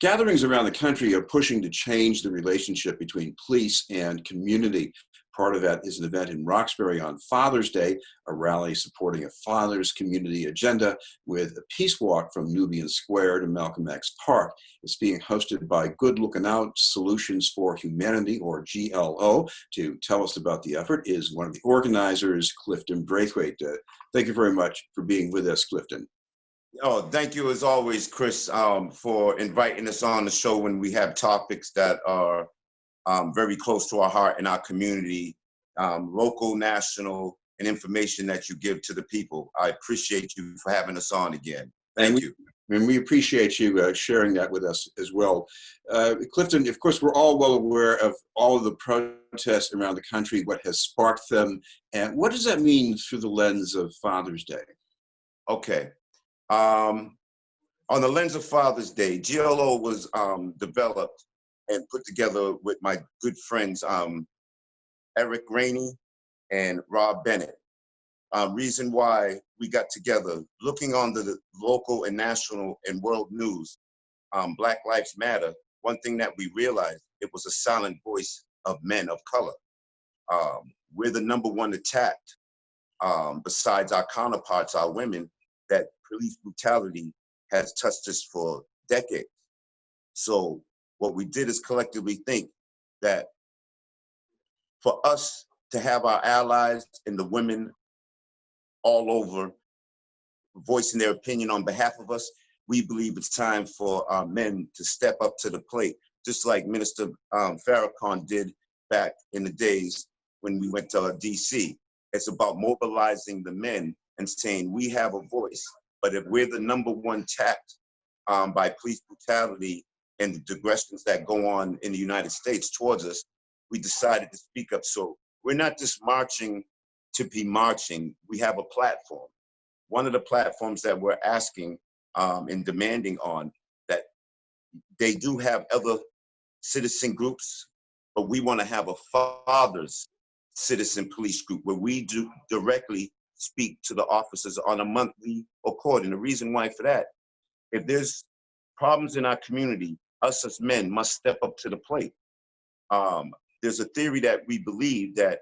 Gatherings around the country are pushing to change the relationship between police and community. Part of that is an event in Roxbury on Father's Day, a rally supporting a father's community agenda with a peace walk from Nubian Square to Malcolm X Park. It's being hosted by Lookin Solutions for Humanity, or GLO. To tell us about the effort is one of the organizers, Clifton Braithwaite. Thank you very much for being with us, Clifton. Oh, thank you as always, Chris, for inviting us on the show when we have topics that are very close to our heart in our community, local, national, and information that you give to the people. I appreciate you for having us on again. Thank you. And we appreciate you sharing that with us as well. Clifton, of course, we're all well aware of all of the protests around the country, what has sparked them, and what does that mean through the lens of Father's Day? Okay. On the lens of Father's Day, GLO was developed and put together with my good friends, Eric Rainey and Rob Bennett. Reason why we got together, looking on the local and national and world news, Black Lives Matter, one thing that we realized, it was a silent voice of men of color. We're the #1 attacked, besides our counterparts, our women, that police brutality has touched us for decades. So what we did is collectively think that for us to have our allies and the women all over voicing their opinion on behalf of us, we believe it's time for our men to step up to the plate, just like Minister Farrakhan did back in the days when we went to DC. It's about mobilizing the men and saying we have a voice, but if we're the #1 attacked by police brutality and the digressions that go on in the United States towards us, we decided to speak up. So we're not just marching to be marching, we have a platform. One of the platforms that we're asking and demanding on, that they do have other citizen groups, but we want to have a father's citizen police group where we do directly speak to the officers on a monthly or quarterly. And the reason why for that, if there's problems in our community, us as men must step up to the plate. There's a theory that we believe that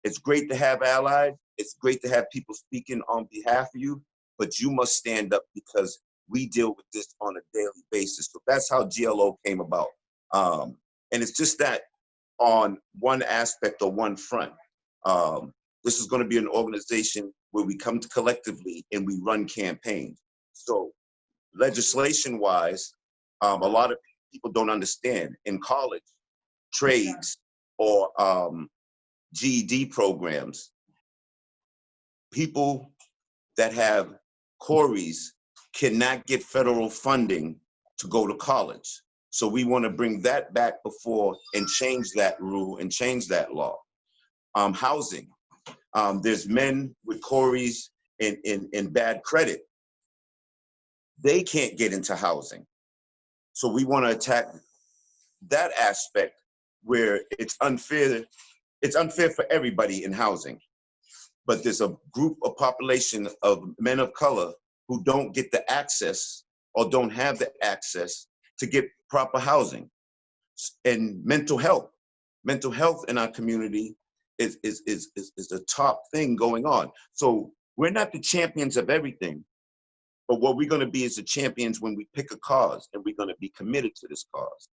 it's great to have allies, it's great to have people speaking on behalf of you, but you must stand up because we deal with this on a daily basis. So that's how GLO came about. And it's just that on one aspect or one front. This is going to be an organization where we come to collectively and we run campaigns. So legislation-wise, a lot of people don't understand. In college, trades, or GED programs, people that have queries cannot get federal funding to go to college. So we want to bring that back before and change that rule and change that law. Housing. There's men with queries in bad credit. They can't get into housing. So we want to attack that aspect where it's unfair. It's unfair for everybody in housing. But there's a group of population of men of color who don't get the access or don't have the access to get proper housing. And mental health in our community is the top thing going on. So we're not the champions of everything, but what we're going to be is the champions when we pick a cause, and we're going to be committed to this cause.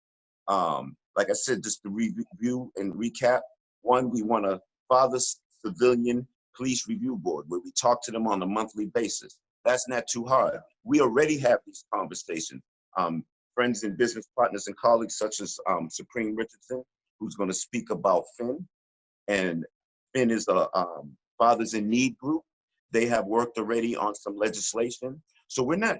Like I said, just to review and recap, one, we want a father civilian police review board where we talk to them on a monthly basis. That's not too hard. We already have these conversations. Friends and business partners and colleagues such as Supreme Richardson, who's going to speak about FIN. And FIN is a Fathers in Need group. They have worked already on some legislation. So we're not,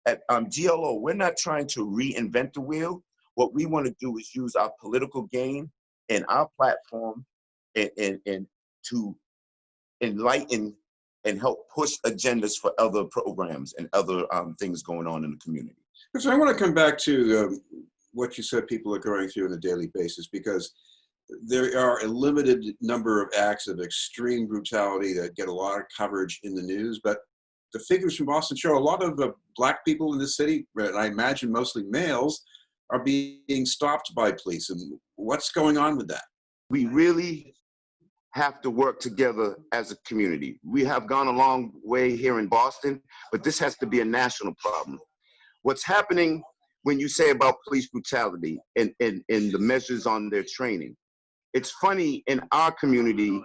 at GLO, we're not trying to reinvent the wheel. What we want to do is use our political gain and our platform and to enlighten and help push agendas for other programs and other things going on in the community. So I want to come back to what you said people are going through on a daily basis, because there are a limited number of acts of extreme brutality that get a lot of coverage in the news, but the figures from Boston show a lot of black people in the city, and I imagine mostly males, are being stopped by police. And what's going on with that? We really have to work together as a community. We have gone a long way here in Boston, but this has to be a national problem. What's happening when you say about police brutality and the measures on their training, it's funny in our community,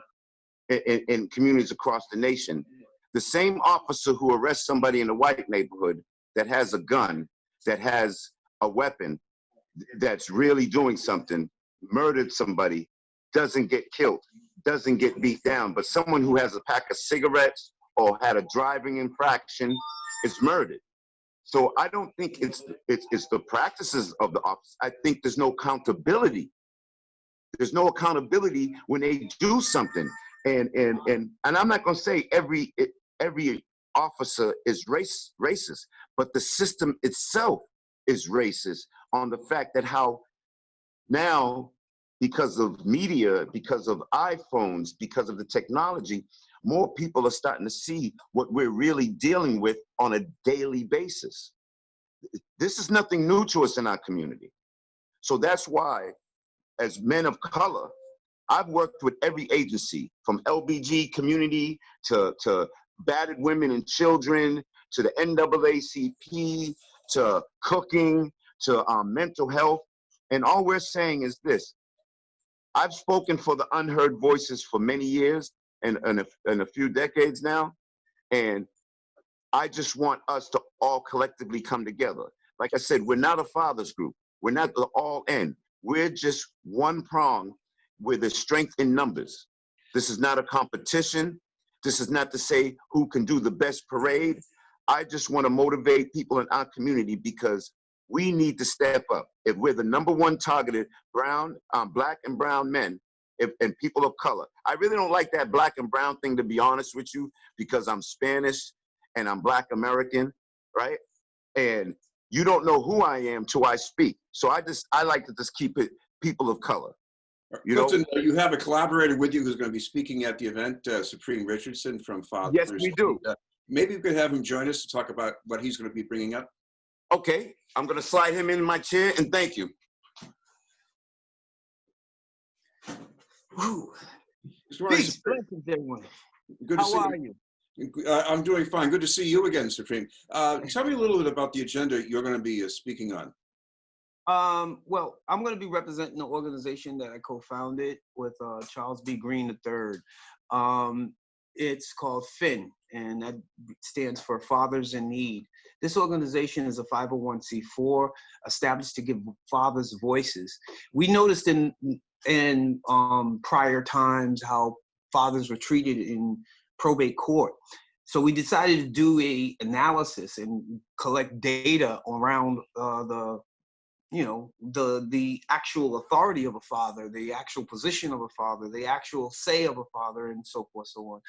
in communities across the nation, the same officer who arrests somebody in a white neighborhood that has a gun, that has a weapon, that's really doing something, murdered somebody, doesn't get killed, doesn't get beat down, but someone who has a pack of cigarettes or had a driving infraction is murdered. So I don't think it's the practices of the office. I think there's no accountability. There's no accountability when they do something. And I'm not going to say every officer is racist, but the system itself is racist on the fact that how now, because of media, because of iPhones, because of the technology, more people are starting to see what we're really dealing with on a daily basis. This is nothing new to us in our community. So that's why, as men of color, I've worked with every agency, from LBG community to battered women and children, to the NAACP, to cooking, to mental health. And all we're saying is this: I've spoken for the unheard voices for many years and a few decades now, and I just want us to all collectively come together. Like I said, we're not a fathers group. We're not the all in. We're just one prong with a strength in numbers. This is not a competition. This is not to say who can do the best parade. I just want to motivate people in our community because we need to step up. If we're the #1 targeted black and brown men and people of color. I really don't like that black and brown thing, to be honest with you, because I'm Spanish and I'm Black American, right? And you don't know who I am till I speak. So I like to just keep it people of color. Clifton, you have a collaborator with you who's going to be speaking at the event, Supreme Richardson from Fathers. Yes, we do. Maybe we could have him join us to talk about what he's going to be bringing up. Okay, I'm going to slide him in my chair, and thank you. Peace, blessings, everyone. Good to see How are you? I'm doing fine. Good to see you again, Supreme. Tell me a little bit about the agenda you're going to be speaking on. Well, I'm going to be representing an organization that I co-founded with Charles B. Green III. It's called FIN, and that stands for Fathers in Need. This organization is a 501c4 established to give fathers voices. We noticed in prior times how fathers were treated in probate court. So we decided to do a analysis and collect data around the actual authority of a father, the actual position of a father, the actual say of a father, and so forth, so on.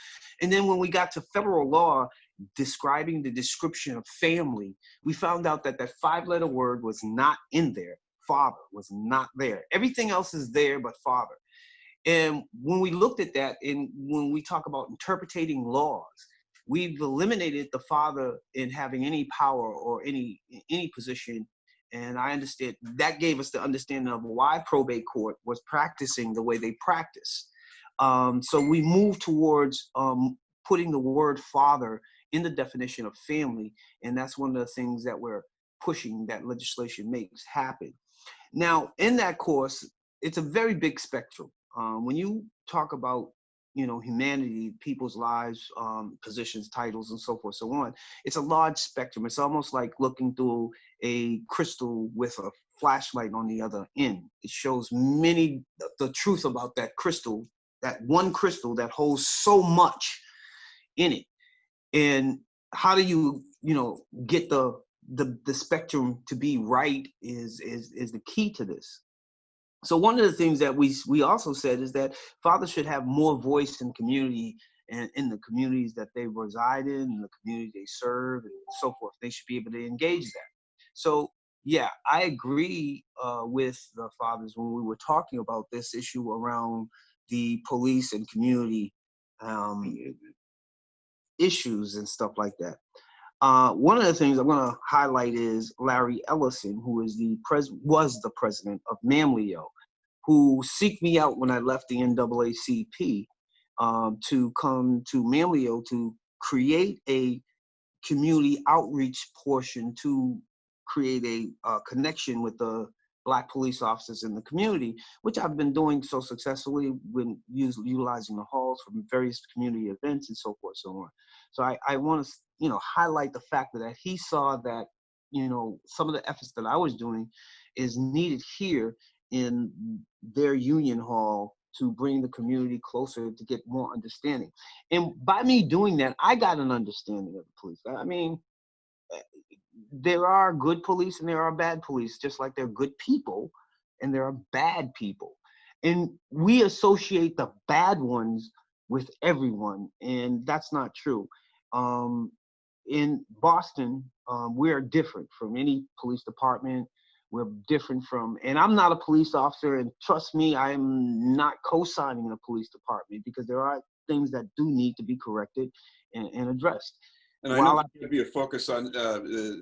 And then when we got to federal law describing the description of family, we found out that that 5-letter word was not in there. Father was not there. Everything else is there but father. And when we looked at that, and when we talk about interpreting laws, we've eliminated the father in having any power or any position. And I understand that gave us the understanding of why probate court was practicing the way they practice. So we moved towards putting the word father in the definition of family. And that's one of the things that we're pushing that legislation makes happen. Now, in that course, it's a very big spectrum. When you talk about humanity, people's lives, positions, titles, and so forth, so on, it's a large spectrum. It's almost like looking through a crystal with a flashlight on the other end. It shows the truth about that crystal, that one crystal that holds so much in it. And how do you, get the spectrum to be right is the key to this. So one of the things that we also said is that fathers should have more voice in community and in the communities that they reside in the community they serve, and so forth. They should be able to engage that. So yeah, I agree with the fathers when we were talking about this issue around the police and community issues and stuff like that. One of the things I'm going to highlight is Larry Ellison, who is was the president of MAMLEO, who seeked me out when I left the NAACP to come to MAMLEO to create a community outreach portion to create a connection with the Black police officers in the community, which I've been doing so successfully when utilizing the halls for various community events and so forth, so on. So I want to, highlight the fact that he saw that, some of the efforts that I was doing is needed here in their union hall to bring the community closer to get more understanding. And by me doing that, I got an understanding of the police. I mean, there are good police and there are bad police, just like there are good people and there are bad people. And we associate the bad ones with everyone, and that's not true. In Boston, we're different from any police department. We're different from, and I'm not a police officer, and trust me, I'm not co-signing the police department because there are things that do need to be corrected and addressed. And I know there's going to be a focus on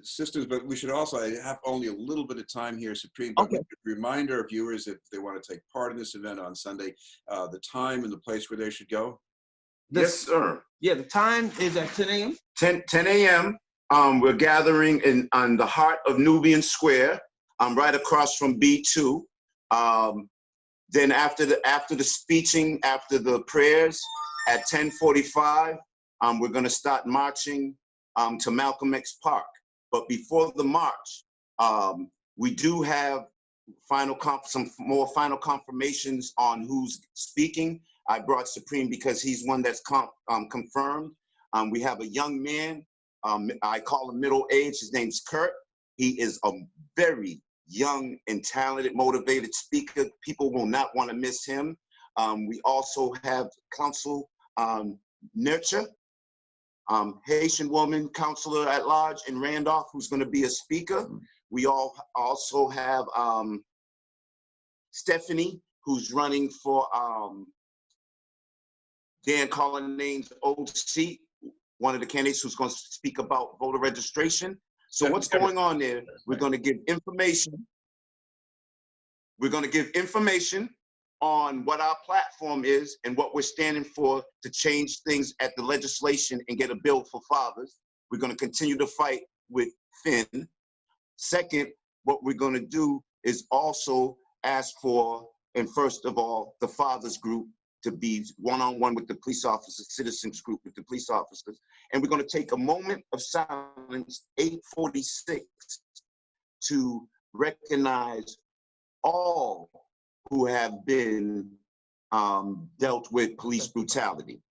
systems, but we should also, I have only a little bit of time here, Supreme, but we should remind our viewers if they want to take part in this event on Sunday, the time and the place where they should go. Yes, sir. Yeah, the time is at 10 a.m. 10 a.m. We're gathering on the heart of Nubian Square, right across from B2. Then after the speeching, after the prayers, at 10:45, we're going to start marching to Malcolm X Park. But before the march, we do have some more final confirmations on who's speaking. I brought Supreme because he's one that's confirmed. We have a young man, I call him middle-aged, his name's Kurt. He is a very young and talented, motivated speaker. People will not want to miss him. We also have Council Nurture, Haitian woman, counselor at large in Randolph, who's going to be a speaker. We also have Stephanie, who's running for Dan Collinane's old seat, one of the candidates who's going to speak about voter registration. So what's going on there? We're going to give information. We're going to give information on what our platform is and what we're standing for to change things at the legislation and get a bill for fathers. We're going to continue to fight with Finn. Second, what we're going to do is also ask for, and first of all, the fathers group to be one-on-one with the police officers, citizens group with the police officers. And we're going to take a moment of silence, 8:46, to recognize all who have been dealt with police brutality.